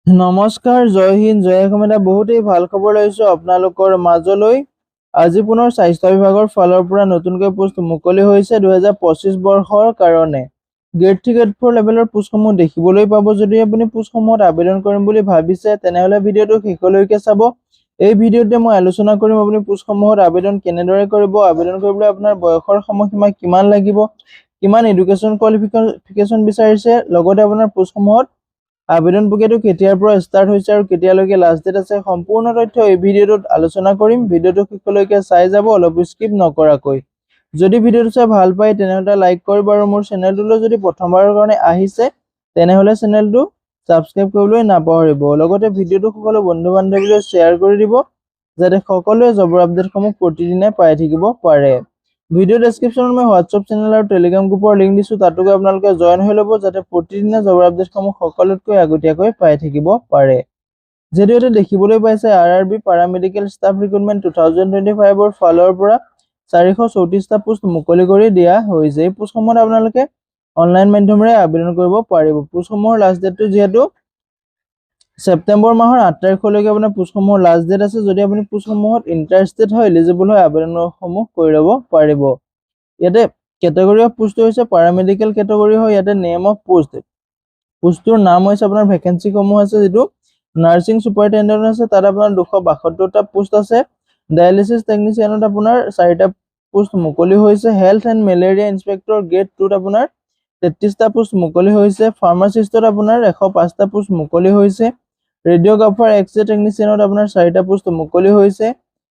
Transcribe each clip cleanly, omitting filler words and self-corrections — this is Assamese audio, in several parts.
নমস্কাৰ, জয় হিন্দ, জয় অসম। এটা বহুতেই ভাল খবৰ লৈছো আপোনালোকৰ মাজলৈ। আজি পুনৰ স্বাস্থ্য বিভাগৰ ফালৰ পৰা নতুনকৈ পোষ্ট মুকলি হৈছে 2025 বৰ্ষৰ কাৰণে। গ্ৰেড 3 গ্ৰেড 4 লেভেলৰ পোষ্টসমূহ দেখিবলৈ পাব। যদি আপুনি পোষ্টসমূহত আবেদন কৰিম বুলি ভাবিছে তেনেহলে ভিডিঅ'টো শেষলৈকে চাব। এই ভিডিঅ'তে মই আলোচনা কৰিম আপুনি পোষ্টসমূহত আবেদন কেনেদৰে কৰিব, আবেদন কৰিবলৈ আপোনাৰ বয়সৰ সময়সীমা কিমান লাগিব, কিমান এডুকেশ্যন কোৱালিফিকেশ্যন বিচাৰিছে, লগতে আপোনাৰ পোষ্টসমূহত আবেদন প্ৰক্ৰিয়াটো কেতিয়াৰ পৰা ষ্টাৰ্ট হৈছে আৰু কেতিয়ালৈকে লাষ্ট ডেট আছে, সম্পূৰ্ণ তথ্য এই ভিডিঅ'টোত আলোচনা কৰিম। ভিডিঅ'টো শেষলৈকে চাই যাব, অলপ স্কিপ নকৰাকৈ। যদি ভিডিঅ'টো চাই ভাল পায় তেনেহলে লাইক কৰিব আৰু মোৰ চেনেলটোলৈ যদি প্ৰথমবাৰৰ কাৰণে আহিছে তেনেহলে চেনেলটো সাবস্ক্ৰাইব কৰিবলৈ নাপাহৰিব। লগতে ভিডিঅ'টো সকলো বন্ধু বান্ধৱীলৈ শ্বেয়াৰ কৰি দিব যাতে সকলোৱে জবৰ আপডেটসমূহ প্ৰতিদিনে পাই থাকিব পাৰে। ভিডিও ডেসক্ৰিপশনত মই হোৱাটছআপ চেনেল আৰু টেলিগ্ৰাম গ্ৰুপৰ লিংক দিছো, তাতো গৈ আপোনালোকে জয়েন হৈ ল'ব যাতে প্ৰতিদিনে জবৰ আপডেটসমূহ সকলোতকৈ আগতীয়াকৈ পাই থাকিব পাৰে। যেহেতু এটা দেখিবলৈ পাইছে আৰআৰবি পাৰামেডিকেল ষ্টাফ ৰিক্ৰুটমেণ্ট 2025 ৰ ফালৰ পৰা 434টা পোষ্ট মুকলি কৰি দিয়া হৈছে। এই পোষ্টসমূহত আপোনালোকে অনলাইন মাধ্যমেৰে আবেদন কৰিব পাৰিব। পোষ্টসমূহৰ লাষ্ট ডেটটো যিহেতু সেপ্টেম্বৰ মাহৰ 8 তাৰিখলৈকে আপোনাৰ পোষ্টসমূহৰ লাষ্ট ডেট আছে। যদি আপুনি পোষ্টসমূহত ইন্টাৰেষ্টেড হয়, এলিজিবল হয়, আবেদনসমূহ কৰি ল'ব পাৰিব। ইয়াতে কেটেগৰী অফ পোষ্ট হৈছে পাৰামেডিকেল কেটেগৰী হয়। ইয়াতে নেম অফ পোষ্টটোৰ নাম হৈছে আপোনাৰ ভেকেন্সিসমূহ আছে, যিটো নাৰ্ছিং সুপাৰিনটেণ্ডেণ্ট আছে, তাত আপোনাৰ 272টা পোষ্ট আছে। ডায়ালিসিস টেকনিচিয়ানত আপোনাৰ 4টা পোষ্ট মুকলি হৈছে। Health and malaria inspector grade 2ত আপোনাৰ 33টা পোষ্ট মুকলি হৈছে। ফাৰ্মাচিষ্টত আপোনাৰ 105টা পোষ্ট মুকলি হৈছে। ৰেডিঅ'গ্ৰাফাৰ এক্স-ৰে টেকনিচিয়ানত আপোনাৰ 4টা পোষ্ট মুকলি হৈছে।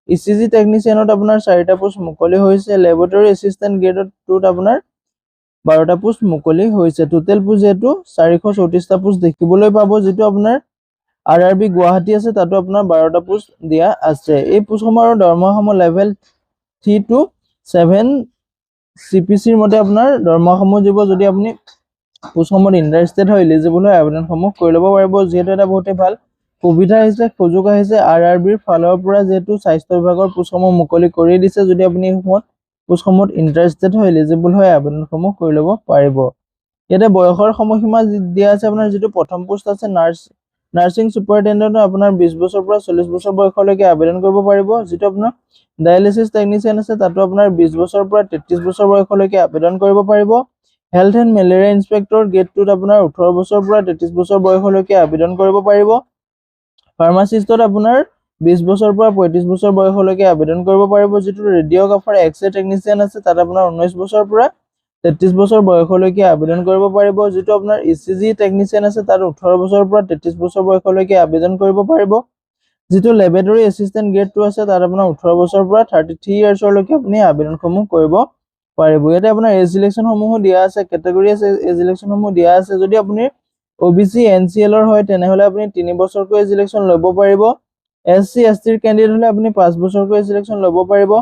ইচিজি টেকনিচিয়ানত আপোনাৰ 4টা পোষ্ট মুকলি হৈছে। লেবৰেটৰী এছিষ্টেণ্ট গ্ৰেড 2ত আপোনাৰ 12টা পোষ্ট মুকলি হৈছে। টোটেল পোষ্ট যেহেতু 434টা পোষ্ট দেখিবলৈ পাব, যিটো আপোনাৰ আৰআৰবি গুৱাহাটী আছে, তাতো আপোনাৰ 12টা পোষ্ট দিয়া আছে। এই পোষ্টসমূহৰ দৰমহাসমূহ লেভেল 3 to 7 চিপিচিৰ মতে আপোনাৰ দৰমহাসমূহ দিব। যদি আপুনি পোষ্টসমূহত ইন্টাৰেষ্টেড হয়, এলিজিবল হয়, আবেদনসমূহ কৰি ল'ব পাৰিব। যিহেতু এটা বহুতেই ভাল সুবিধা আহিছে, সুযোগ আহিছে আৰআৰবিৰ ফালৰ পৰা, যিহেতু স্বাস্থ্য বিভাগৰ পোষ্টসমূহ মুকলি কৰি দিছে। যদি আপুনি এই পোষ্টসমূহত ইন্টাৰেষ্টেড হয়, এলিজিবল হয়, আবেদনসমূহ কৰি ল'ব পাৰিব। ইয়াতে বয়সৰ সময়সীমা দিয়া আছে। আপোনাৰ যিটো প্ৰথম পোষ্ট আছে নাৰ্ছিং সুপাৰিনটেণ্ডেণ্ট, আপোনাৰ 20 বছৰৰ পৰা 40 বছৰ বয়সলৈকে আবেদন কৰিব পাৰিব। যিটো আপোনাৰ ডায়ালিসিস টেকনিচিয়ান আছে, তাতো আপোনাৰ 20 বছৰৰ পৰা 33 বছৰ বয়সলৈকে আবেদন কৰিব পাৰিব। Health and malaria inspector grade 2ত আপোনাৰ 18 বছৰৰ পৰা 33 বছৰ বয়সলৈকে আবেদন কৰিব পাৰিব। ফাৰ্মাচিষ্টত আপোনাৰ 20 বছৰৰ পৰা 35 বছৰ বয়সলৈকে আবেদন কৰিব পাৰিব। যিটো ৰেডিঅ'গ্ৰাফাৰ এক্স-ৰে টেকনিচিয়ান আছে, তাত আপোনাৰ 19 বছৰৰ পৰা 33 বছৰ বয়সলৈকে আবেদন কৰিব পাৰিব। যিটো আপোনাৰ ইচিজি টেকনিচিয়ান আছে, তাত 18 বছৰৰ পৰা 33 বছৰ বয়সলৈকে আবেদন কৰিব পাৰিব। যিটো লেবৰেটৰী এছিষ্টেণ্ট গ্ৰেড 2 আছে, তাত আপোনাৰ 18 বছৰৰ পৰা 33 ইয়াৰ্ছলৈকে আপুনি আবেদনসমূহ কৰিব পাৰিব। ইয়াতে আপোনাৰ এজ ৰিলেকশ্যনসমূহো দিয়া আছে, কেটেগৰী আছে, এজ ৰিলেকশ্যনসমূহ দিয়া আছে। যদি আপুনি OBC NCLৰ হয় তেনেহলে আপুনি 3 বছৰকৈ এজ ৰিলেকশ্যন ল'ব পাৰিব। SC STৰ কেণ্ডিডেট হলে আপুনি 5 বছৰকৈ এজ ৰিলেকশ্যন ল'ব পাৰিব।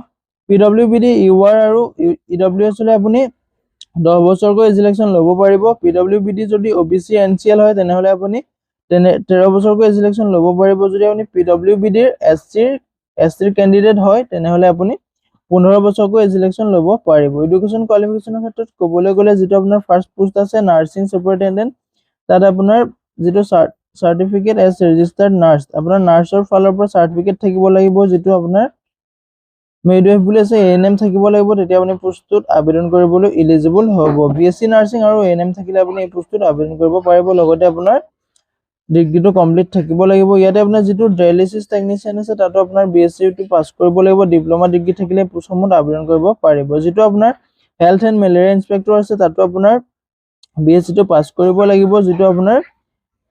PWBD UR আৰু EWS হলে আপুনি 10 বছৰকৈ এজ ৰিলেকশ্যন ল'ব পাৰিব। PWBD যদি OBC NCL হয় তেনেহলে আপুনি 13 বছৰকৈ এজ ৰিলেকশ্যন ল'ব পাৰিব। যদি আপুনি PWBDৰ SCৰ কেণ্ডিডেট হয় তেনেহলে আপুনি 15 বছৰকৈ এজ ৰিলেকশ্যন ল'ব পাৰিব। এডুকেশ্যন কোৱালিফিকেশ্যনৰ ক্ষেত্ৰত ক'বলৈ গ'লে যিটো আপোনাৰ ফাৰ্ষ্ট পোষ্ট আছে নাৰ্ছিং সুপাৰিনটেণ্ডেণ্ট, তাত আপোনাৰ যিটো চাৰ্টিফিকেট এজ ৰেজিষ্টাৰ্ড নাৰ্ছ, আপোনাৰ নাৰ্ছৰ ফালৰ পৰা চাৰ্টিফিকেট থাকিব লাগিব। যিটো আপোনাৰ মেডৱেফ বুলি আছে, ANM থাকিব লাগিব, তেতিয়া আপুনি পোষ্টটোত আবেদন কৰিবলৈ এলিজিবল হ'ব। BSc নাৰ্ছিং আৰু ANM থাকিলে আপুনি এই পোষ্টটোত আবেদন কৰিব পাৰিব। লগতে আপোনাৰ ডিগ্ৰীটো কমপ্লিট থাকিব লাগিব। ইয়াতে আপোনাৰ যিটো ডায়ালিসিস টেকনিচিয়ান আছে, তাতো আপোনাৰ BSc পাছ কৰিব লাগিব। ডিপ্লোমা ডিগ্ৰী থাকিলে পোষ্টসমূহত আবেদন কৰিব পাৰিব। যিটো আপোনাৰ হেল্থ এণ্ড মেলেৰিয়া ইনস্পেক্টৰ আছে, তাতো আপোনাৰ BSc পাছ কৰিব লাগিব। যিটো আপোনাৰ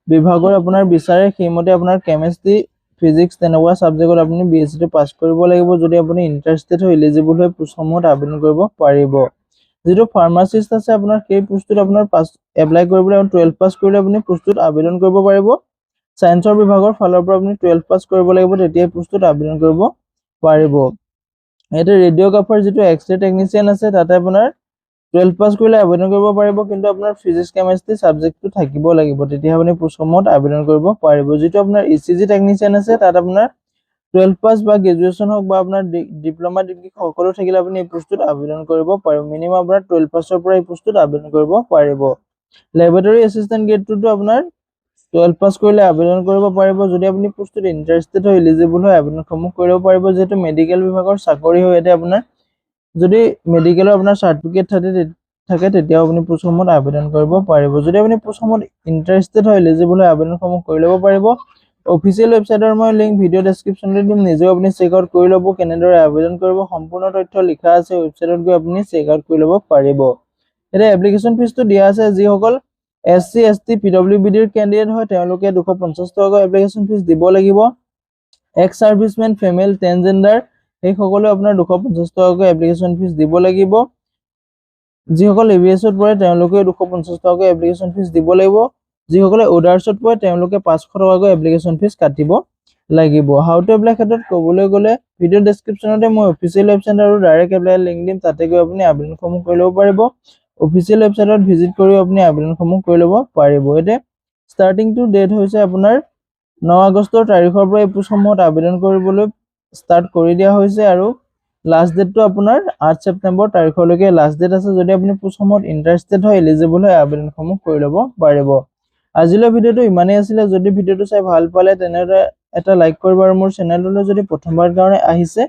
বিভাগৰ আপোনাৰ বিচাৰে সেইমতে আপোনাৰ কেমিষ্ট্ৰি, ফিজিক্স তেনেকুৱা সাবজেক্টত আপুনি BSc পাছ কৰিব লাগিব। যদি আপুনি ইন্টাৰেষ্টেড হয়, এলিজিবল হয়, পোষ্টসমূহত আবেদন কৰিব পাৰিব। যিটো ফাৰ্মাচিষ্ট আছে, আপোনাৰ সেই পোষ্টটোত আপোনাৰ এপ্লাই কৰিবলৈ 12 পাছ কৰিলে আপুনি পোষ্টটোত আবেদন কৰিব পাৰিব। সায়েন্সৰ বিভাগৰ ফালৰ পৰা আপুনি 12 পাছ কৰিব লাগিব, তেতিয়া পোষ্টটোত আবেদন কৰিব পাৰিব। ইয়াতে ৰেডিঅ'গ্ৰাফাৰ যিটো এক্স-ৰে টেকনিচিয়ান আছে, তাতে আপোনাৰ 12 পাছ কৰিলে আবেদন কৰিব পাৰিব, কিন্তু আপোনাৰ ফিজিক্স কেমিষ্ট্ৰি সাবজেক্টটো থাকিব লাগিব, তেতিয়া আপুনি পোষ্টসমূহত আবেদন কৰিব পাৰিব। যিটো আপোনাৰ ইচিজি টেকনিচিয়ান আছে, তাত আপোনাৰ 12 পাছ বা গ্ৰেজুৱেশ্যন হওক বা আপোনাৰ ডিপ্লোমা ডিগ্ৰী সকলো থাকিলে আপুনি এই পোষ্টটোত আবেদন কৰিব পাৰিব। মিনিমাম আপোনাৰ 12 পাছৰ পৰা এই পোষ্টটোত আবেদন কৰিব পাৰিব। লেবৰেটৰী এছিষ্টেণ্ট গ্ৰেড 2টো আপোনাৰ 12 পাছ কৰিলে আবেদন কৰিব পাৰিব। যদি আপুনি পোষ্টত ইণ্টাৰেষ্টেড হয় এলিজিবল হয় আবেদনসমূহ কৰিব পাৰিব। যেহেতু মেডিকেল বিভাগৰ চাকৰি হয় ইয়াতে আপোনাৰ যদি মেডিকেলৰ আপোনাৰ চাৰ্টিফিকেট থাকে তেতিয়াও আপুনি পোষ্টসমূহত আবেদন কৰিব পাৰিব। যদি আপুনি পোষ্টসমূহত ইণ্টাৰেষ্টেড হয় এলিজিবল হয় আবেদনসমূহ কৰি ল'ব পাৰিব। অফিচিয়েল ৱেবছাইটৰ মই লিংক ভিডিঅ' ডেছক্ৰিপশ্যনলৈ দিম, নিজেও আপুনি চেক আউট কৰি ল'ব কেনেদৰে আবেদন কৰিব। সম্পূৰ্ণ তথ্য লিখা আছে ৱেবছাইটত গৈ আপুনি চেক আউট কৰি ল'ব পাৰিব। এতিয়া এপ্লিকেশ্যন ফিজটো দিয়া আছে যিসকল SC ST PWBDৰ কেণ্ডিডেট হয় তেওঁলোকে 250 টকাকৈ এপ্লিকেশ্যন ফিজ দিব লাগিব। এক্স সাৰ্ভিসমেন ফিমেল ট্ৰেন্সজেন্ডাৰ এইসকলে আপোনাৰ 250 টকাকৈ এপ্লিকেশ্যন ফিজ দিব লাগিব। যিসকল ABSত পৰে তেওঁলোকে 250 টকাকৈ এপ্লিকেশ্যন ফিজ দিব লাগিব। যিসকলে ওডাৰ্ছত পৰে তেওঁলোকে 500 টকাকৈ এপ্লিকেশ্যন ফিজ কাটিব লাগিব। হাউ টু এপ্লাই ক্ষেত্ৰত ক'বলৈ গ'লে ভিডিঅ' ডেছক্ৰিপশ্যনতে মই অফিচিয়েল ৱেবছাইট আৰু ডাইৰেক্ট এপ্লাই লিংক দিম, তাতে গৈ আপুনি আবেদনসমূহ কৰি ল'ব পাৰিব। অফিচিয়েল ৱেবছাইটত ভিজিট কৰি আপুনি আবেদনসমূহ কৰি ল'ব পাৰিব। এতিয়া ষ্টাৰ্টিং টু ডেট হৈছে আপোনাৰ 9 আগষ্টৰ তাৰিখৰ পৰা এই পোষ্টসমূহত আবেদন কৰিবলৈ ষ্টাৰ্ট কৰি দিয়া হৈছে আৰু লাষ্ট ডেটটো আপোনাৰ 8 ছেপ্টেম্বৰ তাৰিখলৈকে লাষ্ট ডেট আছে। যদি আপুনি পোষ্টসমূহত ইণ্টাৰেষ্টেড হয় এলিজিবল হয় আবেদনসমূহ কৰি ল'ব পাৰিব। আজিলৈ ভিডিঅ'টো ইমানেই আছিলে। যদি ভিডিঅ'টো চাই ভাল পালে তেনেহ'লে এটা লাইক কৰিব আৰু মোৰ চেনেললৈ যদি প্ৰথমবাৰ কাৰণে আহিছে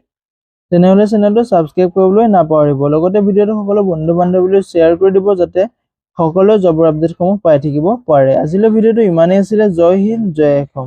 তেনেহ'লে চেনেলটো ছাবস্ক্ৰাইব কৰিবলৈ নাপাহৰিব। লগতে ভিডিঅ'টো সকলো বন্ধু বান্ধৱীলৈ শ্বেয়াৰ কৰি দিব যাতে সকলোৱে জবৰ আপডেটসমূহ পাই থাকিব পাৰে। আজিলৈ ভিডিঅ'টো ইমানেই আছিলে। জয় হিন্দ, জয় অসম।